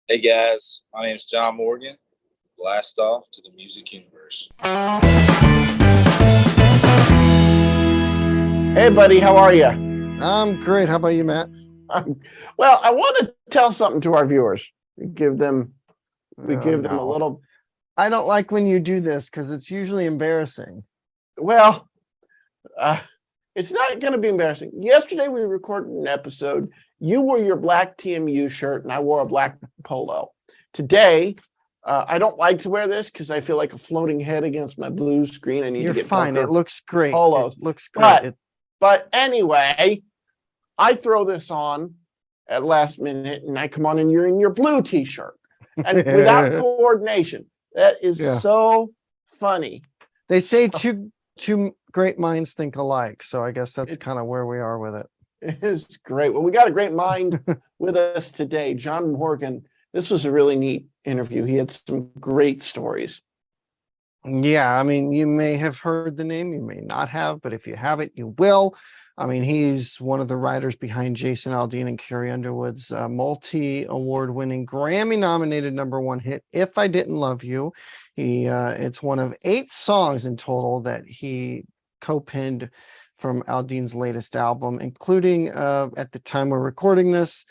Hey guys, my name is John Morgan. Blast off to the music universe. Hey, buddy, how are you? I'm great. How about you, Matt? Well, I want to tell something to our viewers. We give them a No. little. I don't like when you do this because it's usually embarrassing. Well, it's not going to be embarrassing. Yesterday we recorded an episode. You wore your black TMU shirt, and I wore a black polo. Today, I don't like to wear this because I feel like a floating head against my blue screen. I need You're to get fine. It looks great. polos. It looks great. But anyway, I throw this on at last minute, and I come on, and you're in your blue T-shirt, and without coordination. That is so funny. They say two great minds think alike, so I guess that's kind of where we are with it. It is great. Well, we got a great mind with us today, John Morgan. This was a really neat interview. He had some great stories. Yeah, I mean, you may have heard the name, you may not have, but if you haven't, you will. I mean, he's one of the writers behind Jason Aldean and Carrie Underwood's multi-award-winning, Grammy-nominated #1 hit, "If I Didn't Love You." It's one of 8 songs in total that he co-penned from Aldean's latest album, including, at the time we're recording this,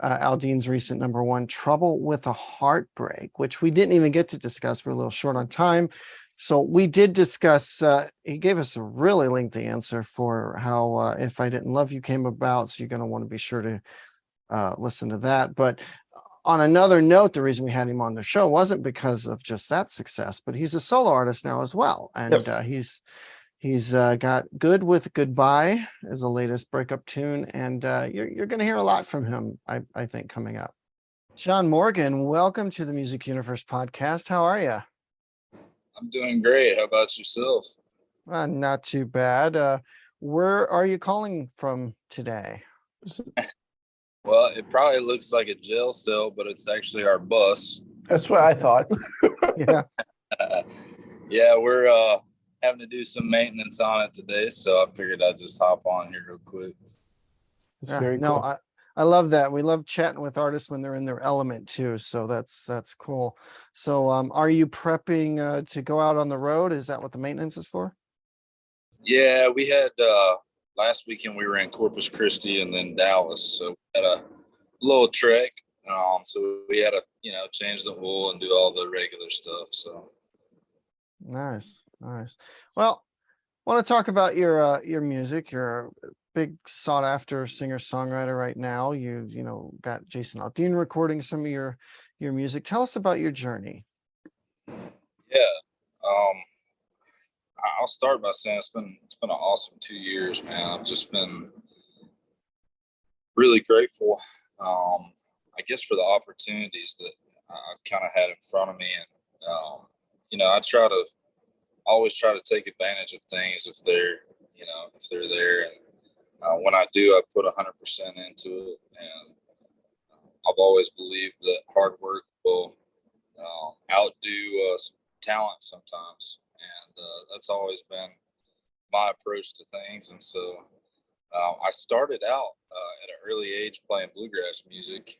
Aldean's recent #1, "Trouble with a Heartbreak," which we didn't even get to discuss. We're a little short on time. So we did discuss, he gave us a really lengthy answer for how "If I Didn't Love You" came about. So you're going to want to be sure to listen to that. But on another note, the reason we had him on the show wasn't because of just that success, but he's a solo artist now as well. And Yes. he's got "Good with Goodbye" as the latest breakup tune. And you're going to hear a lot from him, I think, coming up. John Morgan, welcome to the Music Universe podcast. How are you? I'm doing great. How about yourself? Not too bad. Where are you calling from today? Well, it probably looks like a jail cell, but it's actually our bus. That's what I thought. Yeah. Yeah, we're having to do some maintenance on it today, so I figured I'd just hop on here real quick. It's very cool. I love that. We love chatting with artists when they're in their element too. So that's cool. So are you prepping to go out on the road? Is that what the maintenance is for? Yeah, we had last weekend we were in Corpus Christi and then Dallas, so we had a little trek. So we had to, change the oil and do all the regular stuff. So nice. Well, I want to talk about your music. You're a big sought after singer songwriter right now. You got Jason Aldean recording some of your music. Tell us about your journey. Yeah, I'll start by saying it's been an awesome 2 years, man. I've just been really grateful, I guess, for the opportunities that I've kind of had in front of me, and I always try to take advantage of things if they're there, and when I do, I put 100% into it, and I've always believed that hard work will outdo talent sometimes, and that's always been my approach to things. And so I started out at an early age playing bluegrass music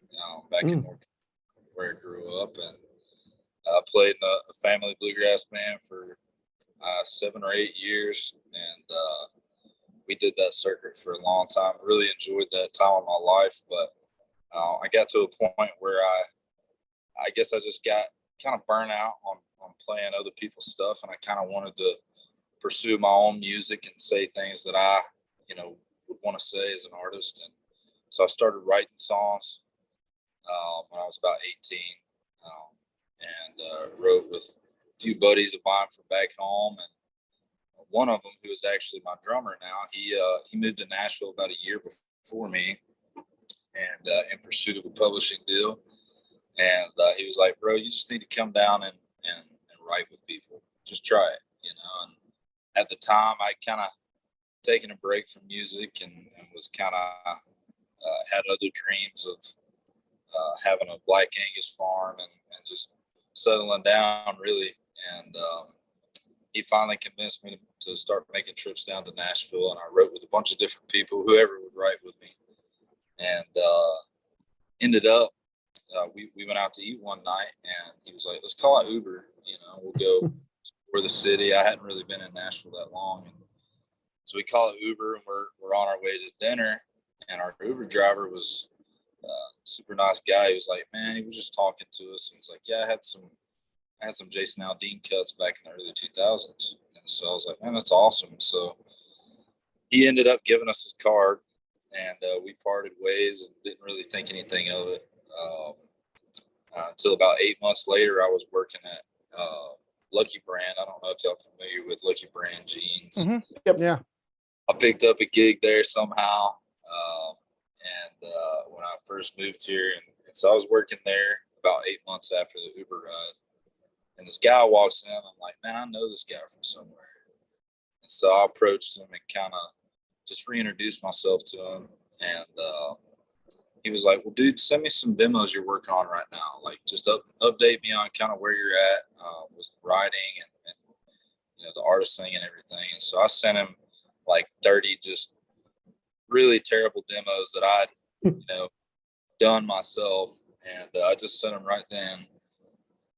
back in North Carolina, where I grew up, and I played in a family bluegrass band for 7 or 8 years, and we did that circuit for a long time. Really enjoyed that time of my life, but I got to a point where I guess I just got kind of burnt out on playing other people's stuff, and I kind of wanted to pursue my own music and say things that I would want to say as an artist. And so I started writing songs when I was about 18, and wrote with a few buddies of mine from back home. And one of them, who is actually my drummer now, he moved to Nashville about a year before me, and in pursuit of a publishing deal. And he was like, "Bro, you just need to come down and write with people. Just try it, And at the time, I kind of taken a break from music and was kind of had other dreams of having a Black Angus farm and just settling down, really. And he finally convinced me to start making trips down to Nashville, and I wrote with a bunch of different people, whoever would write with me, and ended up we went out to eat one night, and he was like, "Let's call it Uber. We'll go explore the city." I hadn't really been in Nashville that long, and so we call it Uber, and we're on our way to dinner. And our Uber driver was a super nice guy. He was like, "Man," he was just talking to us. And he's like, "Yeah, I had some Jason Aldean cuts back in the early 2000s." And so I was like, "Man, that's awesome." So he ended up giving us his card, and we parted ways and didn't really think anything of it. Until about 8 months later, I was working at Lucky Brand. I don't know if y'all familiar with Lucky Brand jeans. Mm-hmm. Yep. Yeah. I picked up a gig there somehow. When I first moved here, and so I was working there about 8 months after the Uber ride. And this guy walks in. I'm like, "Man, I know this guy from somewhere." And so I approached him and kind of just reintroduced myself to him. And he was like, "Well, dude, send me some demos you're working on right now. Like, just update me on kind of where you're at with writing and the artisting and everything." And so I sent him like 30 just really terrible demos that I'd done myself, and I just sent him right then.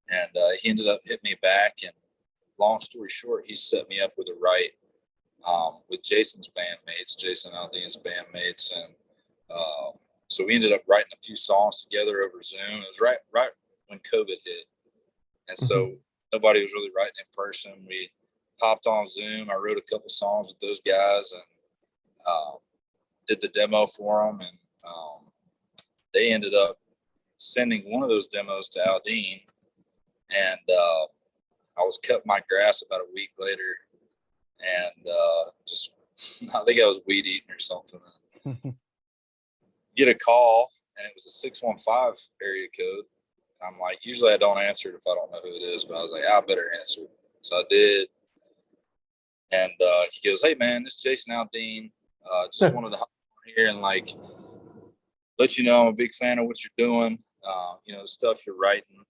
And he ended up hitting me back, and long story short, he set me up with a write with Jason's bandmates, Jason Aldean's bandmates, and so we ended up writing a few songs together over Zoom. It was right when COVID hit, and so nobody was really writing in person. We hopped on Zoom. I wrote a couple songs with those guys, and did the demo for them, and they ended up sending one of those demos to Aldean, and I was cutting my grass about a week later, and just I think I was weed eating or something. Get a call, and it was a 615 area code. I'm like, usually I don't answer it if I don't know who it is, but I was like, I better answer. So I did. And he goes, "Hey man, this is Jason Aldean. Just wanted to hop on here and like let you know I'm a big fan of what you're doing. The stuff you're writing,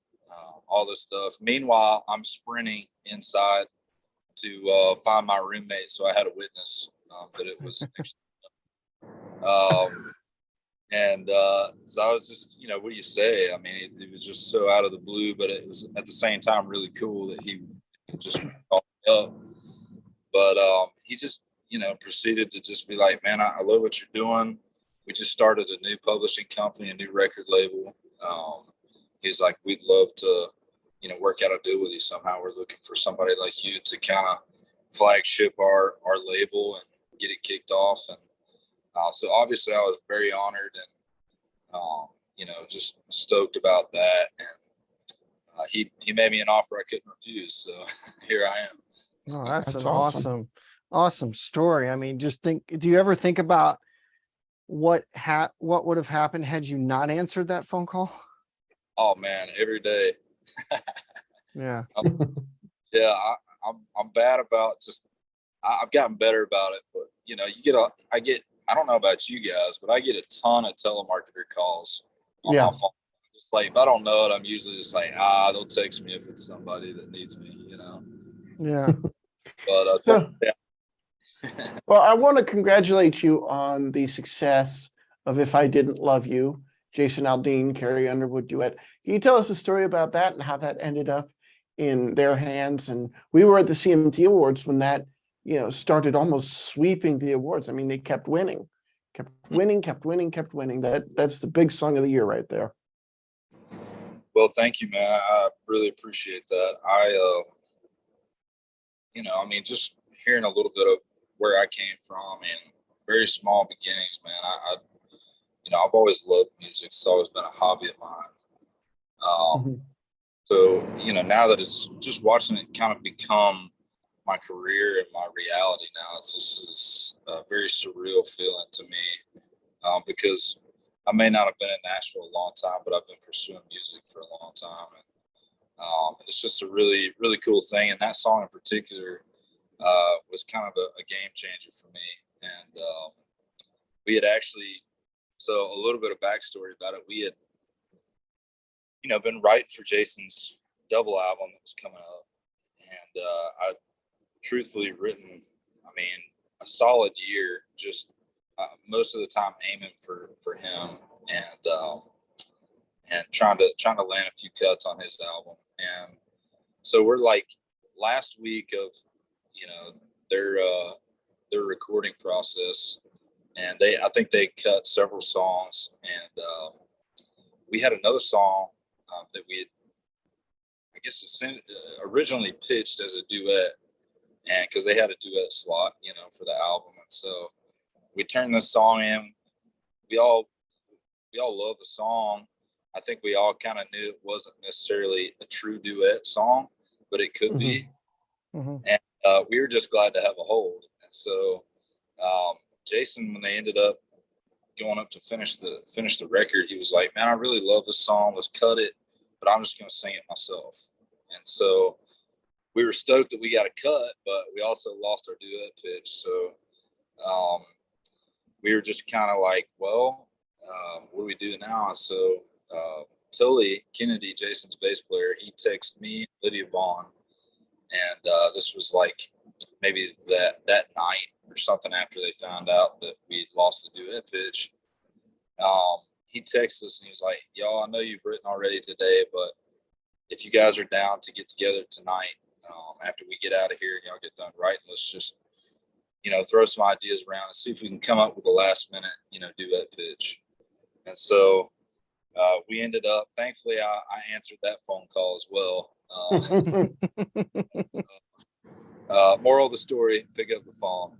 all this stuff." Meanwhile, I'm sprinting inside to find my roommate, so I had a witness that it was. So I was just, what do you say? I mean, it was just so out of the blue, but it was at the same time really cool that he just called me up. But he just, proceeded to just be like, "Man, I love what you're doing. We just started a new publishing company, a new record label." He's like, "We'd love to, work out a deal with you somehow. We're looking for somebody like you to kind of flagship our label and get it kicked off." And so obviously I was very honored and, just stoked about that. And he made me an offer I couldn't refuse. So here I am. Oh, that's That's an awesome. awesome story. I mean, do you ever think about what would have happened had you not answered that phone call? Oh man, every day. Yeah. Yeah, I'm bad about I've gotten better about it, but I don't know about you guys, but I get a ton of telemarketer calls on my phone. Just like, if I don't know it, I'm usually just like, they'll text me if it's somebody that needs me, Yeah. But Well, I want to congratulate you on the success of "If I Didn't Love You," Jason Aldean, Carrie Underwood duet. Can you tell us a story about that and how that ended up in their hands? And we were at the CMT Awards when that, started almost sweeping the awards. I mean, they kept winning. That's the big song of the year right there. Well, thank you, man. I really appreciate that. Just hearing a little bit of where I came from and very small beginnings, man. I've always loved music. It's always been a hobby of mine. So, now that it's just watching it kind of become my career and my reality now, it's just this very surreal feeling to me because I may not have been in Nashville a long time, but I've been pursuing music for a long time. And it's just a really, really cool thing. And that song in particular was kind of a game changer for me. And we had actually, so a little bit of backstory about it. We had, been writing for Jason's double album that was coming up. And I truthfully written, a solid year, just most of the time aiming for him. and trying to land a few cuts on his album. And so we're like last week of, you know, their recording process, and I think they cut several songs, and we had another song that we had, I guess, originally pitched as a duet, and because they had a duet slot, you know, for the album, and so we turned this song in. We all love the song. I think we all kind of knew it wasn't necessarily a true duet song, but it could be. Mm-hmm. And we were just glad to have a hold. And so Jason, when they ended up going up to finish the record, he was like, "Man, I really love this song. Let's cut it, but I'm just going to sing it myself." And so we were stoked that we got a cut, but we also lost our duet pitch. So we were just kind of like, well, what do we do now? So Tully Kennedy, Jason's bass player, he texted me, Lydia Vaughn, and this was like maybe that night or something after they found out that we lost the duet pitch. He texted us and he was like, "Y'all, I know you've written already today, but if you guys are down to get together tonight, after we get out of here and y'all get done writing, let's just, you know, throw some ideas around and see if we can come up with a last minute, you know, duet pitch." And so we ended up, thankfully, I answered that phone call as well. Moral of the story, pick up the phone.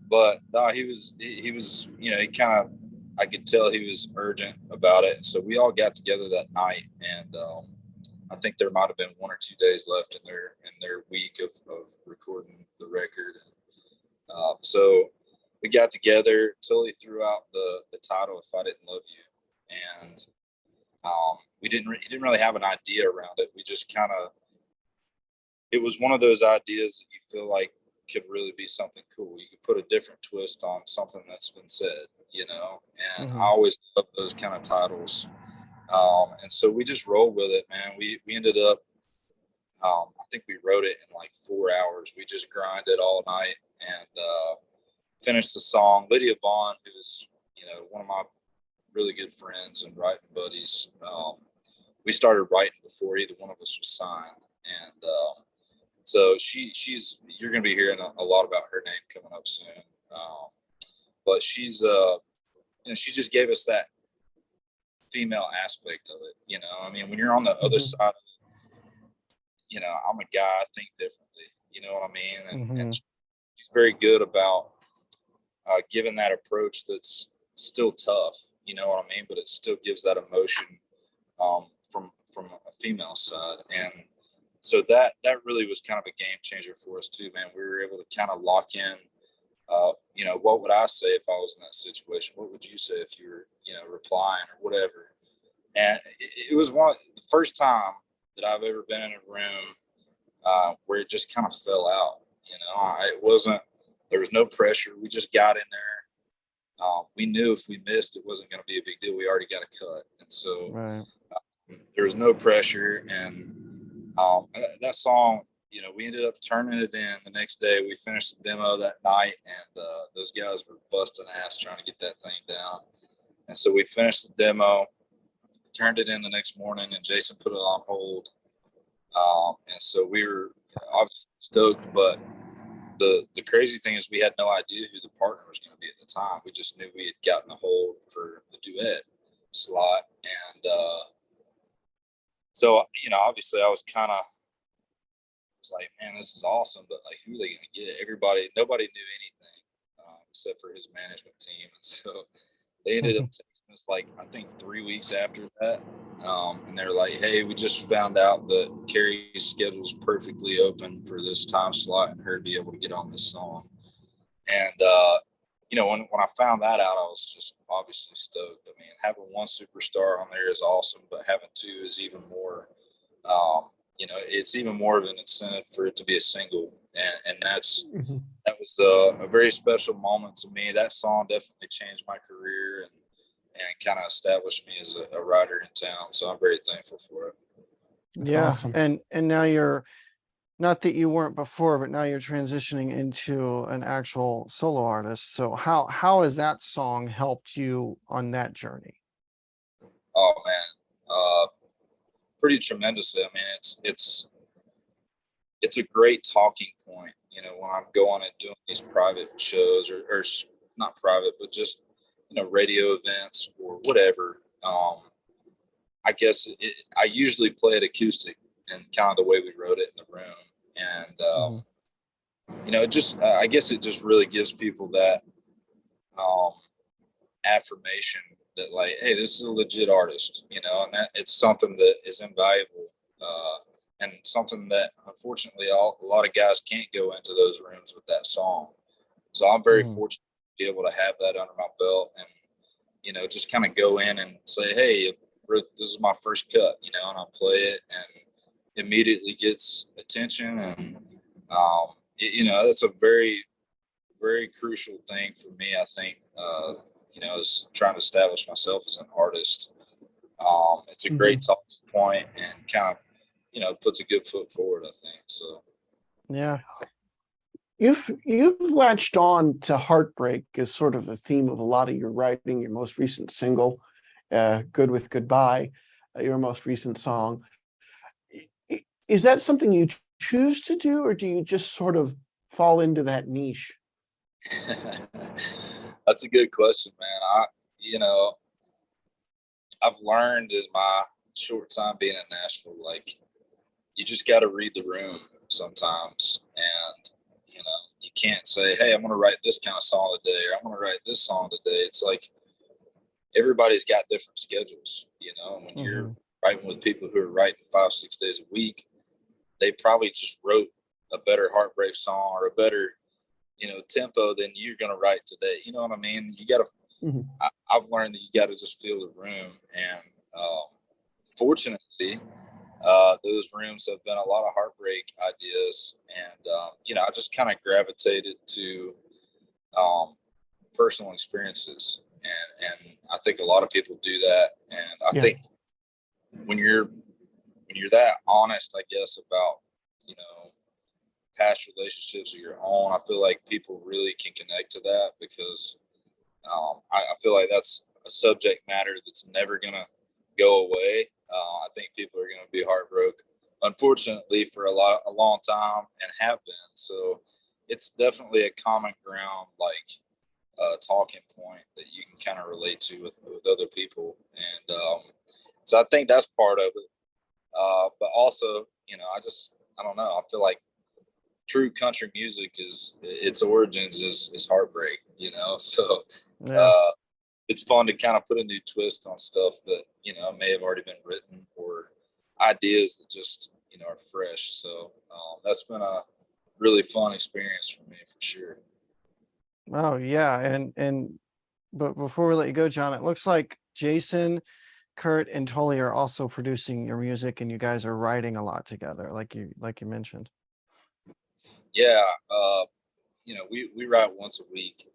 But no, he was, you know, he kind of, I could tell he was urgent about it. So we all got together that night, and I think there might have been 1 or 2 days left in their week of recording the record. And so we got together. Tully threw out the title, "If I Didn't Love You," and he didn't really have an idea around it. We just kind of, it was one of those ideas that you feel like could really be something cool. You could put a different twist on something that's been said, you know, and I always love those kind of titles. And so we just rolled with it, man. We ended up, I think we wrote it in like 4 hours. We just grinded all night and finished the song. Lydia Vaughn, who's, you know, one of my really good friends and writing buddies, we started writing before either one of us was signed. And so she's, you're going to be hearing a lot about her name coming up soon. But she's, you know, she just gave us that female aspect of it. You know, I mean, when you're on the other side of it, you know, I'm a guy, I think differently, you know what I mean? And she's very good about giving that approach that's still tough, you know what I mean? But it still gives that emotion from a female side. And so that really was kind of a game changer for us too, man. We were able to kind of lock in, you know, what would I say if I was in that situation? What would you say if you were, you know, replying or whatever? And it was the first time that I've ever been in a room where it just kind of fell out. You know, there was no pressure. We just got in there. We knew if we missed, it wasn't going to be a big deal. We already got a cut. And so there was no pressure. And that song, you know, we ended up turning it in the next day. We finished the demo that night, and those guys were busting ass trying to get that thing down. And so we finished the demo, turned it in the next morning, and Jason put it on hold. And so we were obviously stoked, but the crazy thing is we had no idea who the partner was going to be at the time. We just knew we had gotten a hold for the duet slot. And so, you know, obviously I was like, man, this is awesome, but like, who are they going to get? Nobody knew anything except for his management team. And so they ended up texting us like, I think 3 weeks after that. And they're like, "Hey, we just found out that Carrie's schedule is perfectly open for this time slot and her to be able to get on this song." And, you know, when I found that out, I was just obviously stoked. I mean, having one superstar on there is awesome, but having two is even more, you know, it's even more of an incentive for it to be a single. And that was a very special moment to me. That song definitely changed my career and kind of established me as a writer in town. So I'm very thankful for it. That's awesome. And now you're, not that you weren't before, but now you're transitioning into an actual solo artist. So how has that song helped you on that journey? Oh man, pretty tremendously. I mean, it's a great talking point. You know, when I'm going and doing these private shows or not private, but just, you know, radio events or whatever. I guess I usually play it acoustic and kind of the way we wrote it in the room. And, you know, it just, I guess it just really gives people that affirmation that, like, hey, this is a legit artist, you know, and that it's something that is invaluable. And something that unfortunately a lot of guys can't go into those rooms with that song. So I'm very fortunate to be able to have that under my belt and, you know, just kind of go in and say, hey, this is my first cut, you know, and I'll play it and immediately gets attention. And, you know, that's a very, very crucial thing for me, I think, you know, is trying to establish myself as an artist. It's a great talking point and kind of, you know, puts a good foot forward, I think. So, Yeah. You've latched on to heartbreak as sort of a theme of a lot of your writing. Your most recent single, "Good with Goodbye," your most recent song. Is that something you choose to do, or do you just sort of fall into that niche? that's a good question, man. You know, I've learned in my short time being in Nashville, like, you just got to read the room sometimes. And, you know, you can't say, hey, I'm going to write this kind of song today, or I'm going to write this song today. It's like everybody's got different schedules, you know, when you're writing with people who are writing 5-6 days a week, they probably just wrote a better heartbreak song or a better, you know, tempo than you're going to write today. You know what I mean? You got to, I've learned that you got to just feel the room. And fortunately, those rooms have been a lot of heartbreak ideas. And, you know, I just kind of gravitated to personal experiences. And I think a lot of people do that. And I think when you're that honest, I guess, about, you know, past relationships of your own, I feel like people really can connect to that because I feel like that's a subject matter that's never going to go away. I think people are going to be heartbroken, unfortunately, for a long time and have been. So it's definitely a common ground, like talking point that you can kind of relate to with other people. And so I think that's part of it. But also, you know, I don't know. I feel like true country music its origins is heartbreak, you know? So, it's fun to kind of put a new twist on stuff that, you know, may have already been written or ideas that just, you know, are fresh. So, that's been a really fun experience for me for sure. Oh yeah. But before we let you go, John, it looks like Jason, Kurt, and Tully are also producing your music, and you guys are writing a lot together, like you mentioned. Yeah, you know, we write once a week.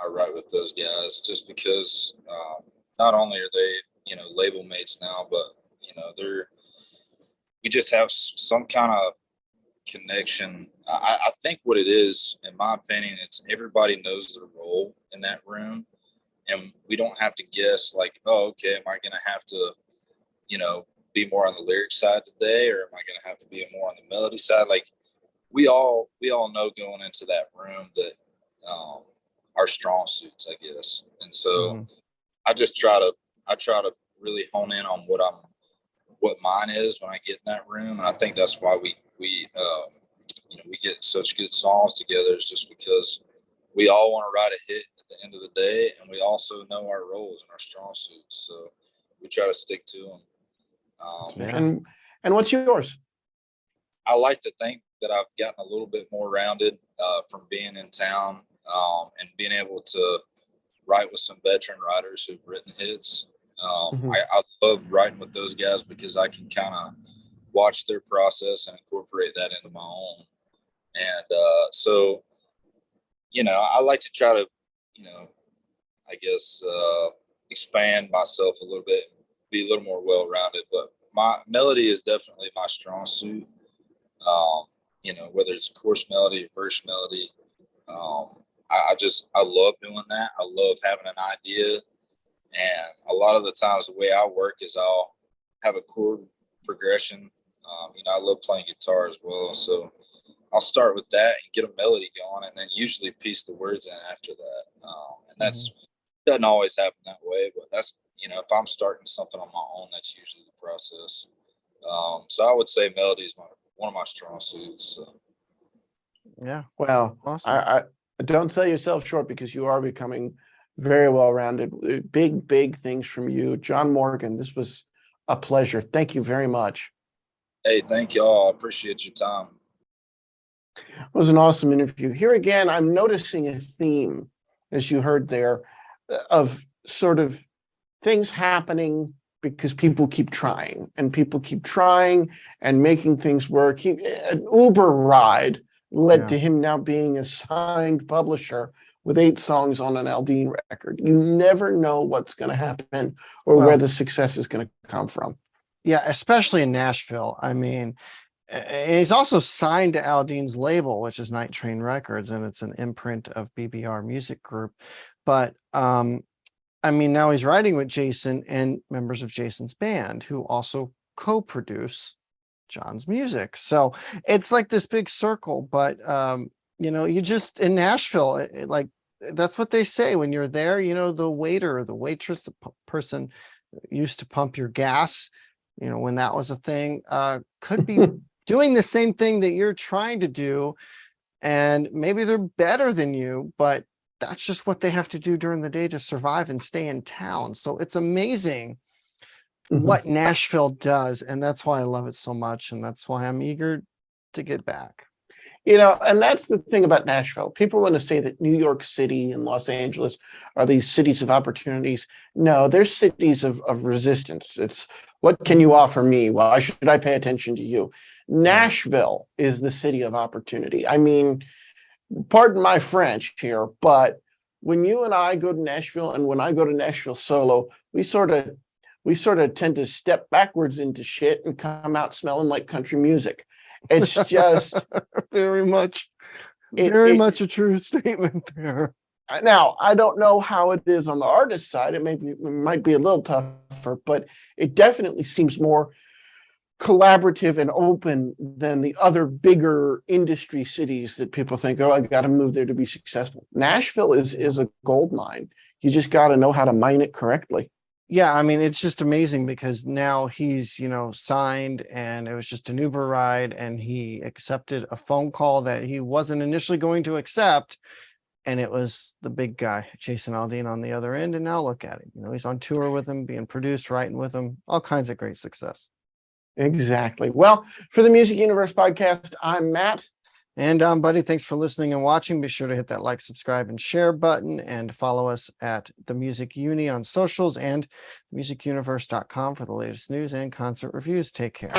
I write with those guys just because not only are they, you know, label mates now, but, you know, we just have some kind of connection. I think what it is, in my opinion, it's everybody knows their role in that room, and we don't have to guess like, oh, okay, am I going to have to, you know, be more on the lyric side today, or am I going to have to be more on the melody side? Like, we all know going into that room that our strong suits, I guess. And so I try to really hone in on what mine is when I get in that room. And I think that's why we you know, we get such good songs together, is just because we all want to write a hit at the end of the day, and we also know our roles and our strong suits. So we try to stick to them. And what's yours? I like to think that I've gotten a little bit more rounded from being in town and being able to write with some veteran writers who've written hits. I love writing with those guys because I can kind of watch their process and incorporate that into my own. And so, you know, I like to try to, you know, I guess expand myself a little bit, be a little more well-rounded. But my melody is definitely my strong suit. You know, whether it's chorus melody or verse melody, I love doing that. I love having an idea And a lot of the times the way I work is I'll have a chord progression. I love playing guitar as well. So I'll start with that and get a melody going, and then usually piece the words in after that. And that's doesn't always happen that way, but that's, if I'm starting something on my own, that's usually the process. So I would say melody is one of my strong suits. So. Yeah. Well, Awesome. I don't sell yourself short, because you are becoming very well-rounded. Big things from you. John Morgan, this was a pleasure. Thank you very much. Hey, thank y'all. I appreciate your time. It was an awesome interview. Here again, I'm noticing a theme, as you heard there, of sort of things happening because people keep trying and making things work. An Uber ride led to him now being a signed publisher with 8 songs on an Aldean record. You never know what's going to happen or where the success is going to come from. Yeah, especially in Nashville. I mean, he's also signed to Aldean's label, which is Night Train Records, and it's an imprint of BBR Music Group. But now he's writing with Jason and members of Jason's band, who also co-produce John's music. So it's like this big circle. But you just in Nashville, that's what they say when you're there. The waiter, the waitress, the person used to pump your gas, when that was a thing, could be doing the same thing that you're trying to do. And maybe they're better than you, but that's just what they have to do during the day to survive and stay in town. So it's amazing what Nashville does. And that's why I love it so much. And that's why I'm eager to get back. And that's the thing about Nashville. People want to say that New York City and Los Angeles are these cities of opportunities. No, they're cities of resistance. It's, what can you offer me? Why should I pay attention to you? Nashville is the city of opportunity. I mean, pardon my French here, but when you and I go to Nashville, and when I go to Nashville solo, we sort of tend to step backwards into shit and come out smelling like country music. It's just very much a true statement there. Now, I don't know how it is on the artist side. It might be a little tougher, but it definitely seems more collaborative and open than the other bigger industry cities that people think, oh, I got to move there to be successful. Nashville is a gold mine. You just got to know how to mine it correctly. Yeah, I mean, it's just amazing because now he's, signed, and it was just an Uber ride, and he accepted a phone call that he wasn't initially going to accept. And it was the big guy, Jason Aldean, on the other end. And now look at him. He's on tour with him, being produced, writing with him, all kinds of great success. Exactly. Well, for the Music Universe podcast, I'm Matt. And Buddy, thanks for listening and watching. Be sure to hit that like, subscribe, and share button, and follow us at The Music Uni on socials and musicuniverse.com for the latest news and concert reviews. Take care.